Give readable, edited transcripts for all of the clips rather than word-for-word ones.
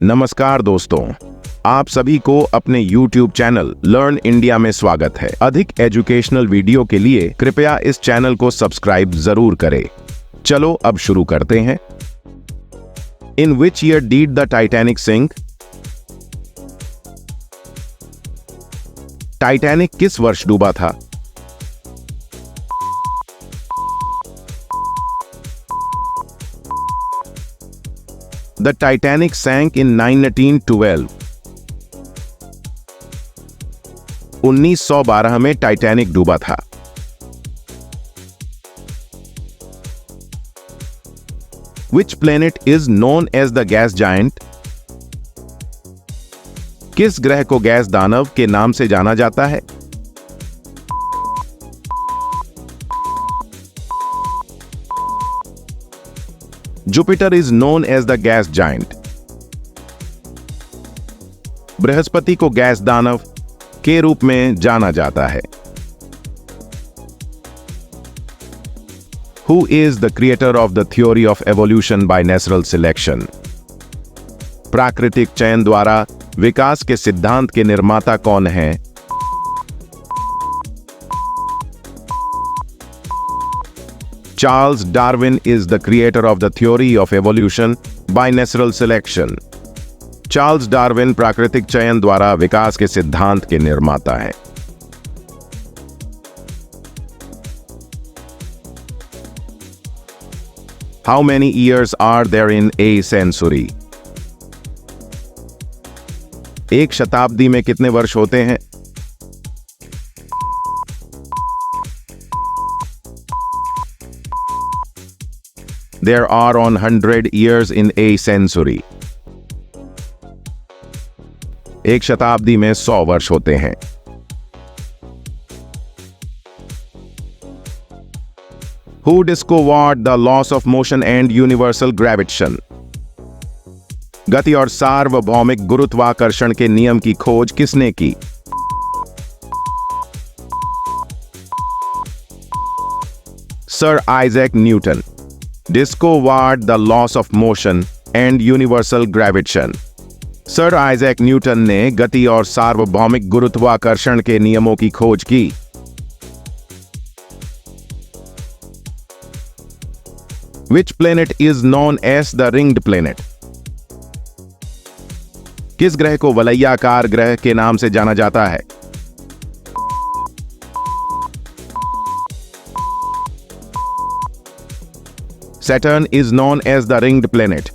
नमस्कार दोस्तों, आप सभी को अपने YouTube चैनल लर्न इंडिया में स्वागत है। अधिक एजुकेशनल वीडियो के लिए कृपया इस चैनल को सब्सक्राइब जरूर करें। चलो अब शुरू करते हैं। In which year did the Titanic sink? Titanic किस वर्ष डूबा था? The Titanic sank in 1912. 1912 में टाइटैनिक डूबा था। Which planet is known as the gas giant? किस ग्रह को गैस दानव के नाम से जाना जाता है? Jupiter is known as the gas giant. Brihaspati को गैस दानव के रूप में जाना जाता है। Who is the creator of the theory of evolution by natural selection? प्राकृतिक चयन द्वारा विकास के सिद्धांत के निर्माता कौन हैं? Charles Darwin is the creator of the theory of evolution by natural selection. Charles Darwin प्राकृतिक चयन द्वारा विकास के सिद्धांत के निर्माता हैं। How many years are there in a century? एक शताब्दी में कितने वर्ष होते हैं? There are 100 years in a century. एक शताब्दी में 100 वर्ष होते हैं। Who discovered the laws of motion and universal gravitation? गति और सार्वभौमिक गुरुत्वाकर्षण के नियम की खोज किसने की? Sir Isaac Newton discovered the laws of motion and universal gravitation. Sir Isaac Newton ने गति और सार्वभौमिक गुरुत्वाकर्षण के नियमों की खोज की। Which planet is known as the ringed planet? किस ग्रह को वलयाकार ग्रह के नाम से जाना जाता है? Saturn is known as the ringed planet.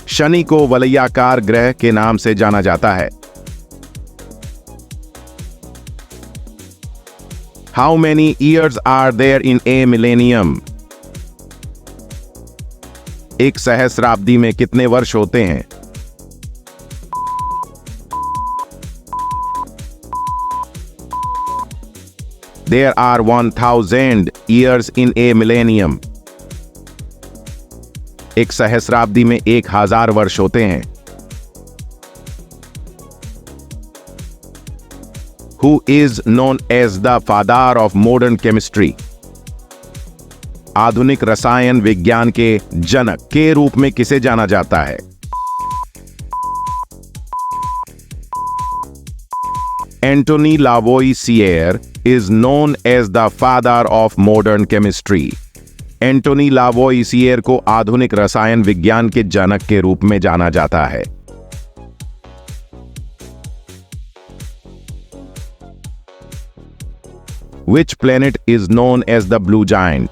Shani को वलयाकार ग्रह के नाम से जाना जाता है। How many years are there in a millennium? एक सहस्राब्दी में कितने वर्ष होते हैं? There are 1000 years in a millennium. एक सहस्राब्दी में 1000 वर्ष होते हैं। Who is known as the father of modern chemistry? आधुनिक रसायन विज्ञान के जनक के रूप में किसे जाना जाता है? Anthony Lavoisier is known as the father of modern chemistry. Antony लावोइसियर को आधुनिक रसायन विज्ञान के जनक के रूप में जाना जाता है। Which planet is known as the blue giant?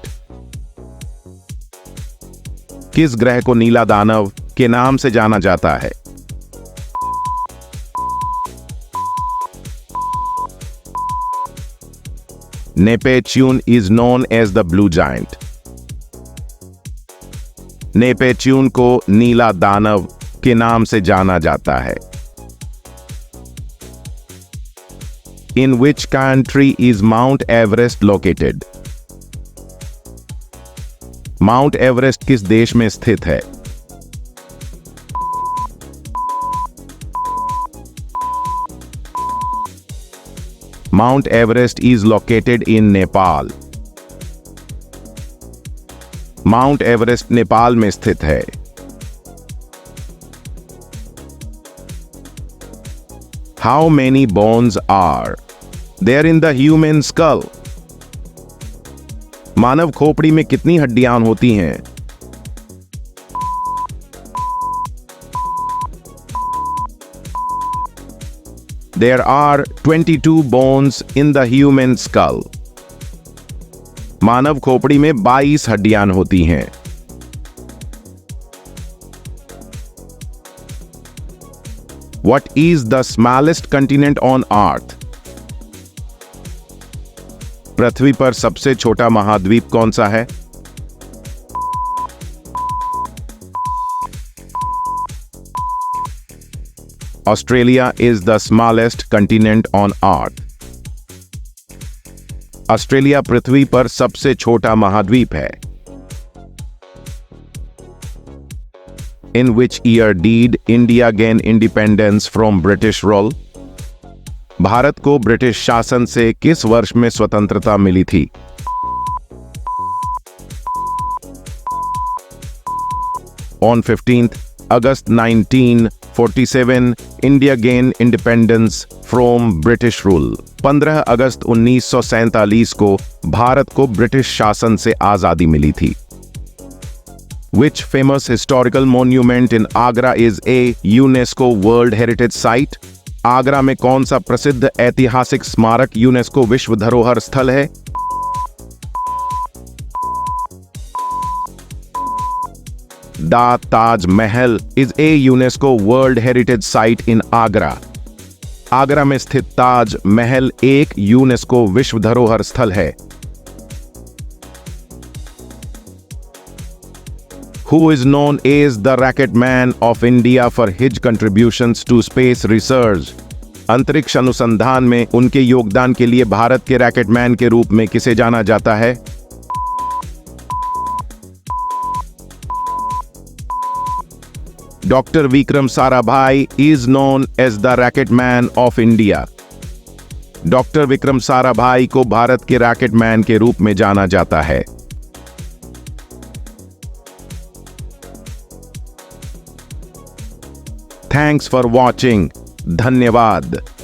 किस ग्रह को नीला दानव के नाम से जाना जाता है? Neptune is known as the blue giant. नेपेच्यून को नीला दानव के नाम से जाना जाता है। In which country is Mount Everest located? Mount Everest किस देश में स्थित है? Mount Everest is located in Nepal. Mount Everest Nepal में स्थित है। How many bones are there in the human skull? मानव खोपड़ी में कितनी हड्डियां होती हैं? There are 22 bones in the human skull. मानव खोपड़ी में 22 हड्डियां होती हैं. What is the smallest continent on Earth? पृथ्वी पर सबसे छोटा महाद्वीप कौन सा है? Australia is the smallest continent on Earth. Australia पृथ्वी पर सबसे छोटा महाद्वीप है. In which year did India gain independence from British rule? Bharat को ब्रिटिश शासन से किस वर्ष में स्वतंत्रता मिली थी? On 15th August 1947, India gained independence from British rule. 15 अगस्त 1947 को भारत को ब्रिटिश शासन से आजादी मिली थी. Which famous historical monument in Agra is a UNESCO World Heritage Site? Agra में कौन सा प्रसिद्ध ऐतिहासिक स्मारक यूनेस्को विश्व धरोहर स्थल है? The Taj Mahal is a UNESCO World Heritage Site in Agra. Agra में स्थित ताज महल एक यूनेस्को विश्व धरोहर स्थल है. Who is known as the Rocket Man of India for his contributions to space research? अंतरिक्ष अनुसंधान में उनके योगदान के लिए भारत के रॉकेट मैन के रूप में किसे जाना जाता है? Doctor Vikram Sarabhai is known as the Rocket Man of India. Doctor Vikram Sarabhai को भारत के रॉकेट मैन के रूप में जाना जाता है. Thanks for watching. धन्यवाद.